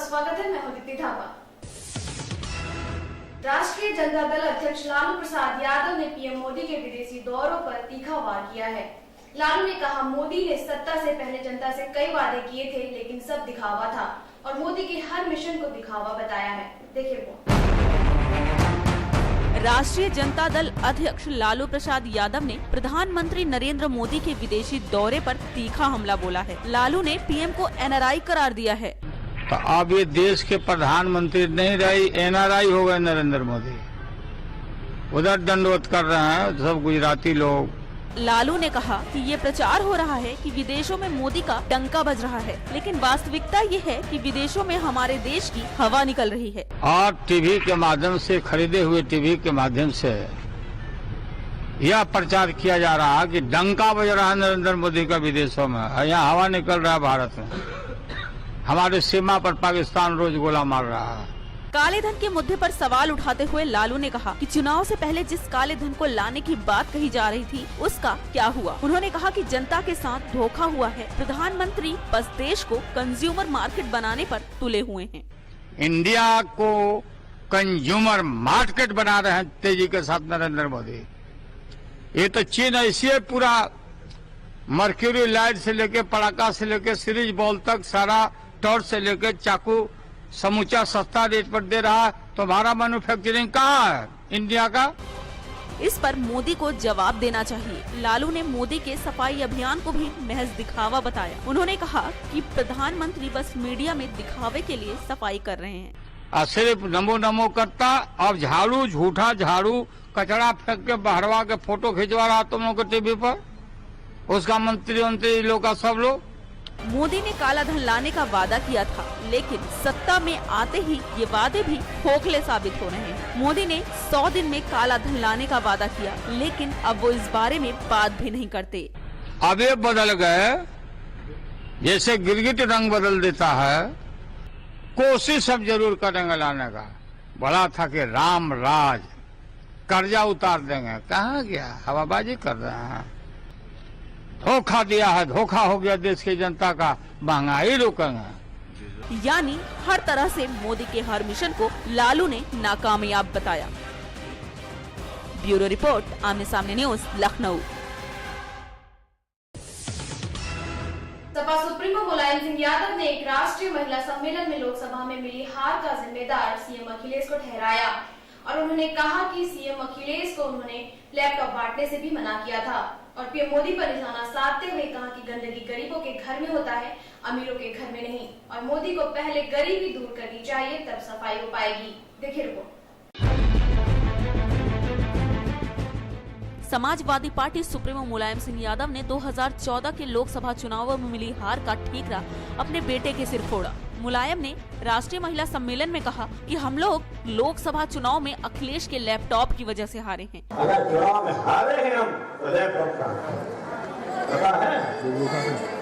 स्वागत है। मैं हूं दीप्ति थापा। राष्ट्रीय जनता दल अध्यक्ष लालू प्रसाद यादव ने पीएम मोदी के विदेशी दौरों पर तीखा वार किया है। लालू ने कहा, मोदी ने सत्ता से पहले जनता से कई वादे किए थे, लेकिन सब दिखावा था और मोदी के हर मिशन को दिखावा बताया है। देखिए रिपोर्ट। राष्ट्रीय जनता दल अध्यक्ष लालू प्रसाद यादव ने प्रधानमंत्री नरेंद्र मोदी के विदेशी दौरे पर तीखा हमला बोला है। लालू ने पीएम को एनआरआई करार दिया है। तो अब ये देश के प्रधानमंत्री नहीं रही, एनआरआई हो गए नरेंद्र मोदी। उधर दंडवत कर रहे हैं सब गुजराती लोग। लालू ने कहा कि ये प्रचार हो रहा है कि विदेशों में मोदी का डंका बज रहा है, लेकिन वास्तविकता ये है कि विदेशों में हमारे देश की हवा निकल रही है। और टीवी के माध्यम से, खरीदे हुए टीवी के माध्यम से यह प्रचार किया जा रहा है कि डंका बज रहा है नरेंद्र मोदी का विदेशों में, यहाँ हवा निकल रहा है भारत में। हमारे सीमा पर पाकिस्तान रोज गोला मार रहा है। काले धन के मुद्दे पर सवाल उठाते हुए लालू ने कहा कि चुनाव से पहले जिस काले धन को लाने की बात कही जा रही थी, उसका क्या हुआ। उन्होंने कहा कि जनता के साथ धोखा हुआ है। प्रधानमंत्री बस देश को कंज्यूमर मार्केट बनाने पर तुले हुए हैं। इंडिया को कंज्यूमर मार्केट बना रहे हैं तेजी के साथ नरेंद्र मोदी। ये तो चीन ऐसी है, पूरा मर्क्यूरी लाइट से लेके पटाखा से लेके सीरीज बॉल तक, सारा टॉर्च से लेके चाकू समूचा सस्ता रेट पर दे रहा है। तो हमारा मैन्युफैक्चरिंग कहाँ है इंडिया का? इस पर मोदी को जवाब देना चाहिए। लालू ने मोदी के सफाई अभियान को भी महज दिखावा बताया। उन्होंने कहा कि प्रधानमंत्री बस मीडिया में दिखावे के लिए सफाई कर रहे हैं। सिर्फ नमो नमो करता, अब झाड़ू, झूठा झाड़ू, कचरा फेंक के बहरवा के फोटो खिंचवा रहा तुम लोग के टीवी पर, उसका मंत्री लोग का सब लोग। मोदी ने काला धन लाने का वादा किया था, लेकिन सत्ता में आते ही ये वादे भी खोखले साबित हो रहे हैं। मोदी ने 100 दिन में काला धन लाने का वादा किया, लेकिन अब वो इस बारे में बात भी नहीं करते। अब ये बदल गए, जैसे गिरगिट रंग बदल देता है। कोशिश अब जरूर करेंगे लाने का। बड़ा था कि राम राज, कर्जा उतार देंगे, कहाँ गया, हवाबाजी कर रहे हैं। धोखा दिया है, धोखा हो गया देश की जनता का, महंगाई रोकेंगे। यानी हर तरह से मोदी के हर मिशन को लालू ने नाकामयाब बताया। ब्यूरो रिपोर्ट, आमने सामने न्यूज, लखनऊ। सपा सुप्रीमो मुलायम सिंह यादव ने एक राष्ट्रीय महिला सम्मेलन में लोकसभा में मिली हार का जिम्मेदार सीएम अखिलेश को ठहराया और उन्होंने कहा कि सीएम अखिलेश को उन्होंने लैपटॉप बांटने से भी मना किया था और पीएम मोदी पर निशाना साधते हुए कहा कि गंदगी गरीबों के घर में होता है, अमीरों के घर में नहीं, और मोदी को पहले गरीबी दूर करनी चाहिए, तब सफाई हो पाएगी। देखिए report. Samajwadi party supremo Mulayam Singh Yadav ने 2014 के लोकसभा चुनावों में मिली हार का ठीकरा अपने बेटे के सिर फोड़ा। मुलायम ने राष्ट्रीय महिला सम्मेलन में कहा कि हम लोग लोकसभा चुनाव में अखिलेश के लैपटॉप की वजह से हारे हैं। अगर चुनाव में हारे हैं हम तो लैपटॉप का पता है,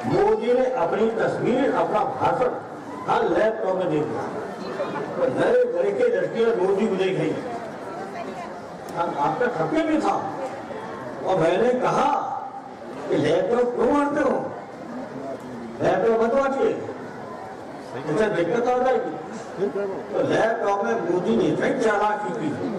मोदी ने अपनी तस्वीर, अपना भाषण हर लैपटॉप में दे दिया। तो नए लड़के लड़कियां मोदी को देख रही, आपका खपे भी था और मैंने कहा कि लैपटॉप क्यों मारते हो, लैपटॉप मत बांटिए, अच्छा दिक्कत आ जाएगी। तो लैपटॉप में मोदी ने फिर चालाकी की।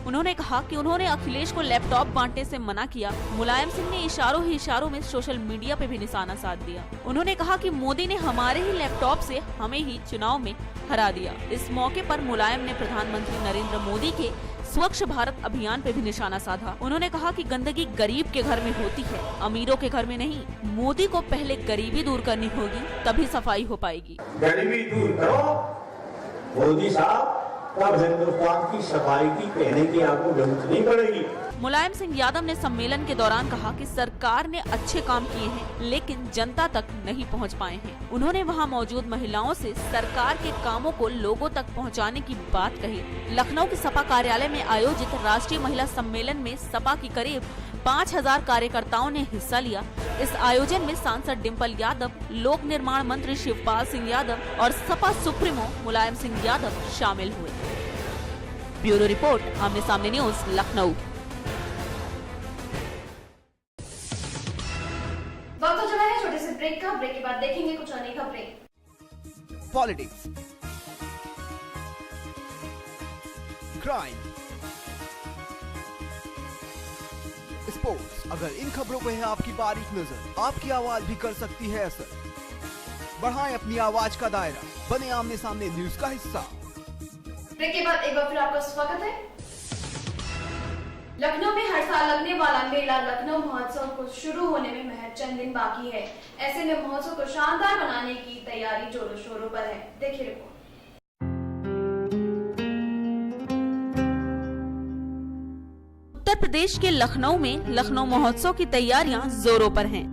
उन्होंने कहा कि उन्होंने अखिलेश को लैपटॉप बांटने से मना किया। मुलायम सिंह ने इशारों ही इशारों में सोशल मीडिया पे भी निशाना साध दिया। उन्होंने कहा कि मोदी ने हमारे ही लैपटॉप से हमें ही चुनाव में हरा दिया। इस मौके पर मुलायम ने प्रधानमंत्री नरेंद्र मोदी के स्वच्छ भारत अभियान पे भी निशाना साधा। उन्होंने कहा कि गंदगी गरीब के घर में होती है, अमीरों के घर में नहीं। मोदी को पहले गरीबी दूर करनी होगी, तभी सफाई हो पाएगी। गरीबी दूर करो मोदी साहब, तब हिंदुस्तान की सफाई की कहने की आपको जरूरत नहीं पड़ेगी। मुलायम सिंह यादव ने सम्मेलन के दौरान कहा कि सरकार ने अच्छे काम किए हैं, लेकिन जनता तक नहीं पहुंच पाए हैं। उन्होंने वहां मौजूद महिलाओं से सरकार के कामों को लोगों तक पहुंचाने की बात कही। लखनऊ के सपा कार्यालय में आयोजित राष्ट्रीय महिला सम्मेलन में सपा की करीब 5000 कार्यकर्ताओं ने हिस्सा लिया। इस आयोजन में सांसद डिम्पल यादव, लोक निर्माण मंत्री शिवपाल सिंह यादव और सपा सुप्रीमो मुलायम सिंह यादव शामिल हुए। ब्यूरो रिपोर्ट, आमने सामने न्यूज, लखनऊ। वक्त हो चला है छोटे से ब्रेक का। ब्रेक के बाद देखेंगे कुछ अन्य खबरें। Politics, crime, sports. अगर इन खबरों पे है आपकी बारीक नजर, आपकी आवाज भी कर सकती है असर। बढ़ाएं अपनी आवाज का दायरा, बने आमने सामने न्यूज का हिस्सा। ब्रेक के बाद एक बार फिर आपका स्वागत है। लखनऊ में हर साल लगने वाला मेला लखनऊ महोत्सव को शुरू होने में महज चंद दिन बाकी है। ऐसे में महोत्सव को शानदार बनाने की तैयारी जोरों शोरों पर है। देखिए रिपोर्ट। उत्तर प्रदेश के लखनऊ में लखनऊ महोत्सव की तैयारियां जोरों पर हैं,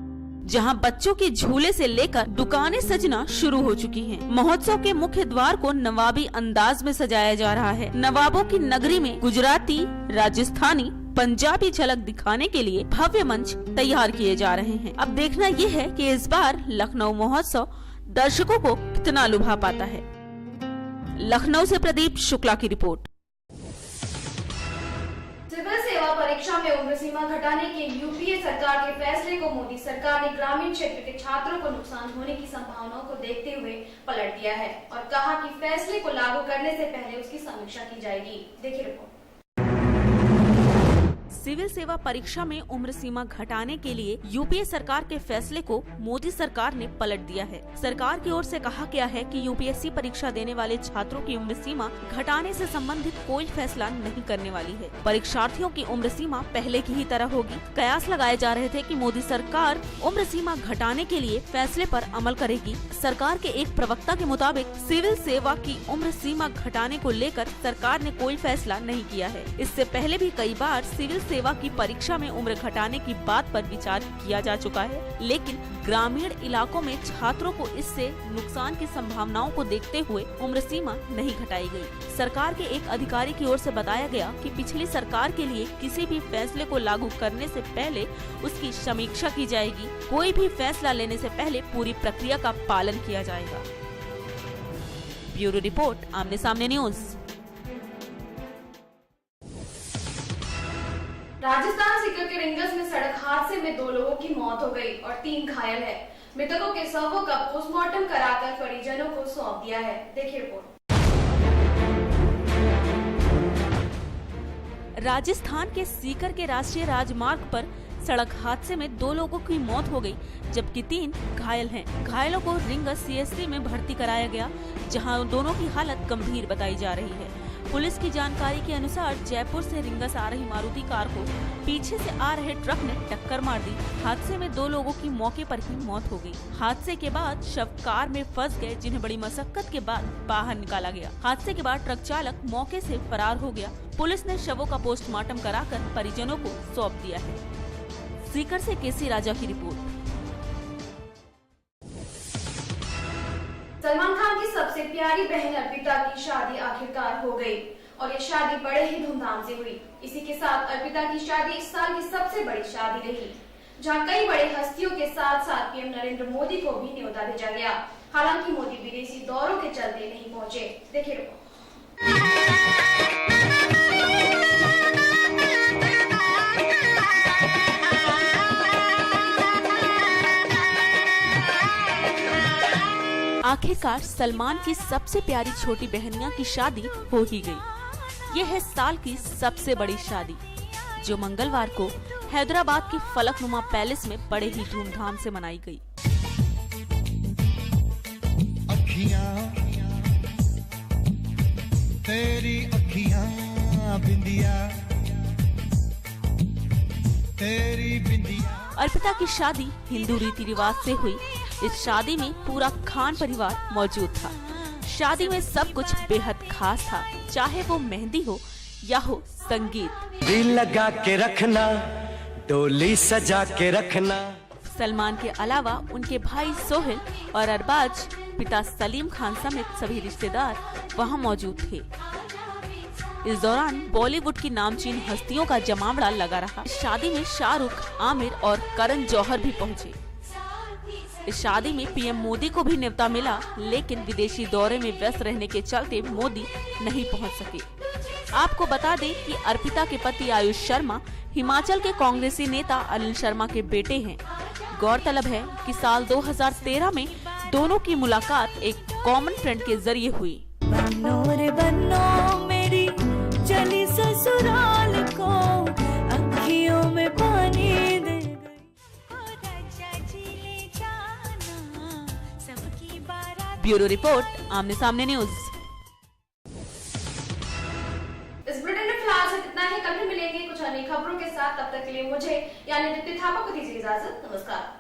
जहां बच्चों के झूले से लेकर दुकानें सजना शुरू हो चुकी हैं। महोत्सव के मुख्य द्वार को नवाबी अंदाज में सजाया जा रहा है। नवाबों की नगरी में गुजराती, राजस्थानी, पंजाबी झलक दिखाने के लिए भव्य मंच तैयार किए जा रहे हैं। अब देखना ये है कि इस बार लखनऊ महोत्सव दर्शकों को कितना लुभा पाता है। लखनऊ से प्रदीप शुक्ला की रिपोर्ट। सिविल सेवा परीक्षा में उम्र सीमा घटाने के यूपीए सरकार के फैसले को मोदी सरकार ने ग्रामीण क्षेत्र के छात्रों को नुकसान होने की संभावनाओं को देखते हुए पलट दिया है और कहा कि फैसले को लागू करने से पहले उसकी समीक्षा की जाएगी। देखिए रिपोर्ट। सिविल सेवा परीक्षा में उम्र सीमा घटाने के लिए यूपीए सरकार के फैसले को मोदी सरकार ने पलट दिया है। सरकार की ओर से कहा गया है कि यूपीएससी परीक्षा देने वाले छात्रों की उम्र सीमा घटाने से संबंधित कोई फैसला नहीं करने वाली है। परीक्षार्थियों की उम्र सीमा पहले की ही तरह होगी। कयास लगाए जा रहे थे कि मोदी सरकार उम्र सीमा घटाने के लिए फैसले पर अमल करेगी। सरकार के एक प्रवक्ता के मुताबिक सिविल सेवा की उम्र सीमा घटाने को लेकर सरकार ने कोई फैसला नहीं किया है। इससे पहले भी कई बार सिविल सेवा की परीक्षा में उम्र घटाने की बात पर विचार किया जा चुका है, लेकिन ग्रामीण इलाकों में छात्रों को इससे नुकसान की संभावनाओं को देखते हुए उम्र सीमा नहीं घटाई गई। सरकार के एक अधिकारी की ओर से बताया गया कि पिछली सरकार के लिए किसी भी फैसले को लागू करने से पहले उसकी समीक्षा की जाएगी। कोई भी फैसला लेने से पहले पूरी प्रक्रिया का पालन किया जाएगा। ब्यूरो रिपोर्ट, आमने सामने न्यूज। राजस्थान सीकर के रिंगस में सड़क हादसे में 2 लोगों की मौत हो गई और 3 घायल है। मृतकों के शवों का पोस्टमार्टम कराकर परिजनों को सौंप दिया है। देखिए रिपोर्ट। राजस्थान के सीकर के राष्ट्रीय राजमार्ग पर सड़क हादसे में 2 लोगों की मौत हो गई, जबकि 3 घायल हैं। घायलों को रिंगस सीएससी में भर्ती कराया गया, जहां दोनों की हालत गंभीर बताई जा रही है। पुलिस की जानकारी के अनुसार जयपुर से रिंगस आ रही मारुति कार को पीछे से आ रहे ट्रक ने टक्कर मार दी। हादसे में 2 लोगों की मौके पर ही मौत हो गई। हादसे के बाद शव कार में फंस गए, जिन्हें बड़ी मशक्कत के बाद बाहर निकाला गया। हादसे के बाद ट्रक चालक मौके से फरार हो गया। पुलिस ने शवों का पोस्टमार्टम कराकर परिजनों को सौंप दिया है। सीकर से केसी राजा की रिपोर्ट। सलमान खान की सबसे प्यारी बहन अर्पिता की शादी आखिरकार हो गई और ये शादी बड़े ही धूमधाम से हुई। इसी के साथ अर्पिता की शादी इस साल की सबसे बड़ी शादी रही, जहां कई बड़े हस्तियों के साथ साथ पीएम नरेंद्र मोदी को भी न्योता भेजा गया। हालांकि मोदी विदेशी दौरों के चलते नहीं पहुंचे। देखिए रिपोर्ट। आखिरकार सलमान की सबसे प्यारी छोटी बहनिया की शादी हो ही गई। ये है साल की सबसे बड़ी शादी, जो मंगलवार को हैदराबाद के फलकनुमा पैलेस में बड़े ही धूमधाम से मनाई गई। अखियां तेरी अखियां बिंदिया तेरी बिंदिया। अर्पिता की शादी हिंदू रीति रिवाज से हुई। इस शादी में पूरा खान परिवार मौजूद था। शादी में सब कुछ बेहद खास था, चाहे वो मेहंदी हो या हो संगीत। दिल लगा के रखना, डोली सजा के रखना। सलमान के अलावा उनके भाई सोहेल और अरबाज, पिता सलीम खान समेत सभी रिश्तेदार वहां मौजूद थे। इस दौरान बॉलीवुड की नामचीन हस्तियों का जमावड़ा लगा रहा। इस शादी में शाहरुख, आमिर और करण जौहर भी पहुंचे। इस शादी में पीएम मोदी को भी न्योता मिला, लेकिन विदेशी दौरे में व्यस्त रहने के चलते मोदी नहीं पहुंच सके। आपको बता दें कि अर्पिता के पति आयुष शर्मा हिमाचल के कांग्रेसी नेता अनिल शर्मा के बेटे हैं। गौरतलब है कि साल 2013 में दोनों की मुलाकात एक कॉमन फ्रेंड के जरिए हुई। बन्नो रे बन्नो मेरी चली ससुराल को, अखियों में पानी दे गई। ओ राजा जी ले जाना सबकी बारात। ब्यूरो रिपोर्ट, आमने सामने न्यूज। इस बुलेटिन में फिलहाल से इतना ही। कल भी मिलेंगे कुछ अन्य खबरों के साथ। तब तक के लिए मुझे यानी दीप्ति थापा को दीजिए इजाजत। नमस्कार।